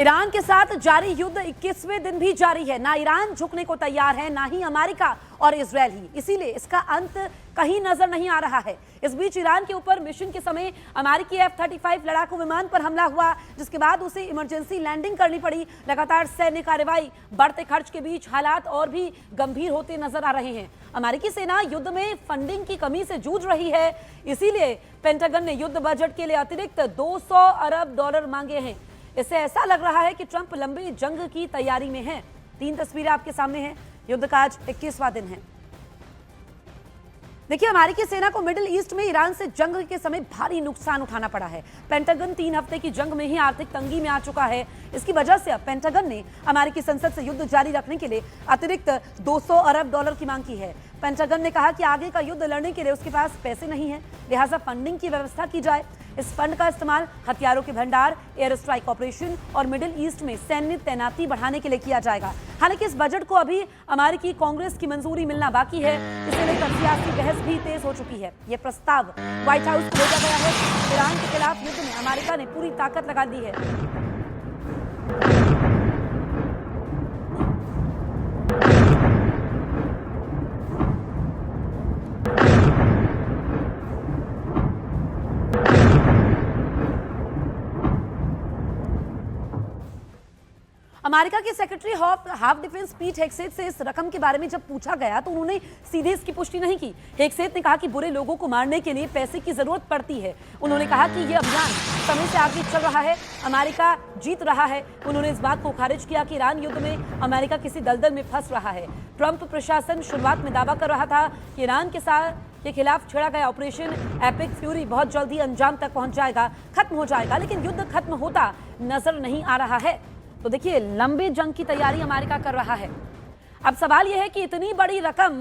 Iran के साथ जारी युद्ध 21वें दिन भी जारी है। ना ईरान झुकने को तैयार है, ना ही अमेरिका और इजरायल ही। इसीलिए इसका अंत कहीं नजर नहीं आ रहा है। इस बीच ईरान के ऊपर मिशन के समय अमेरिकी F-35 लड़ाकू विमान पर हमला हुआ, जिसके बाद उसे इमरजेंसी लैंडिंग करनी पड़ी। लगातार सैन्य कार्रवाई, बढ़ते खर्च के बीच हालात और भी गंभीर होते नजर आ रहे हैं। अमेरिकी सेना युद्ध में फंडिंग की कमी से जूझ रही है। इसीलिए पेंटागन ने युद्ध बजट के लिए अतिरिक्त $200 अरब मांगे हैं। इससे ऐसा लग रहा है कि ट्रंप लंबी जंग की तैयारी में हैं। 3 तस्वीरें आपके सामने हैं। युद्ध का आज 21वां दिन है। देखिए, अमेरिकी सेना को मिडिल ईस्ट में ईरान से जंग के समय भारी नुकसान उठाना पड़ा है। पेंटागन 3 हफ्ते की जंग में ही आर्थिक तंगी में आ चुका है। इसकी वजह से अब पेंटागन ने अमेरिकी संसद से युद्ध जारी रखने के लिए अतिरिक्त $200 अरब की मांग की है। पेंटागन ने कहा कि आगे का युद्ध लड़ने के लिए उसके पास पैसे नहीं है, लिहाजा फंडिंग की व्यवस्था की जाए। इस फंड का इस्तेमाल हथियारों के भंडार, एयर स्ट्राइक ऑपरेशन और मिडिल ईस्ट में सैन्य तैनाती बढ़ाने के लिए किया जाएगा। हालांकि इस बजट को अभी अमेरिकी कांग्रेस की मंजूरी मिलना बाकी है। इसे लेकर सियासी बहस भी तेज हो चुकी है। यह प्रस्ताव व्हाइट हाउस को भेजा गया है। ईरान के खिलाफ युद्ध में अमेरिका ने पूरी ताकत लगा दी है। अमेरिका के secretary half defence Pete Hegseth से इस रकम के बारे में जब पूछा गया तो उन्होंने सीधे इसकी पुष्टि नहीं की। हेगसेथ ने कहा कि बुरे लोगों को मारने के लिए पैसे की जरूरत पड़ती है। उन्होंने कहा कि यह अभियान समय से आगे चल रहा है, अमेरिका जीत रहा है। उन्होंने इस बात को खारिज किया कि ईरान युद्ध में अमेरिका किसी दलदल में फंस रहा है। ट्रंप प्रशासन शुरुआत में दावा कर रहा था कि ईरान के खिलाफ छेड़ा गया ऑपरेशन एपिक फ्यूरी बहुत जल्द ही अंजाम तक पहुंच जाएगा, खत्म हो जाएगा, लेकिन युद्ध खत्म होता नजर नहीं आ रहा है। तो देखिए, लंबी जंग की तैयारी अमेरिका कर रहा है। अब सवाल यह है कि इतनी बड़ी रकम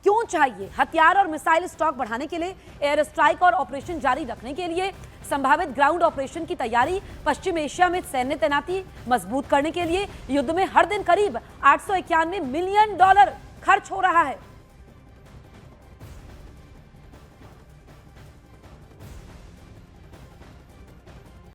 क्यों चाहिए? हथियार और मिसाइल स्टॉक बढ़ाने के लिए, एयर स्ट्राइक और ऑपरेशन जारी रखने के लिए, संभावित ग्राउंड ऑपरेशन की तैयारी, पश्चिम एशिया में सैन्य तैनाती मजबूत करने के लिए। युद्ध में हर दिन करीब $891 मिलियन खर्च हो रहा है।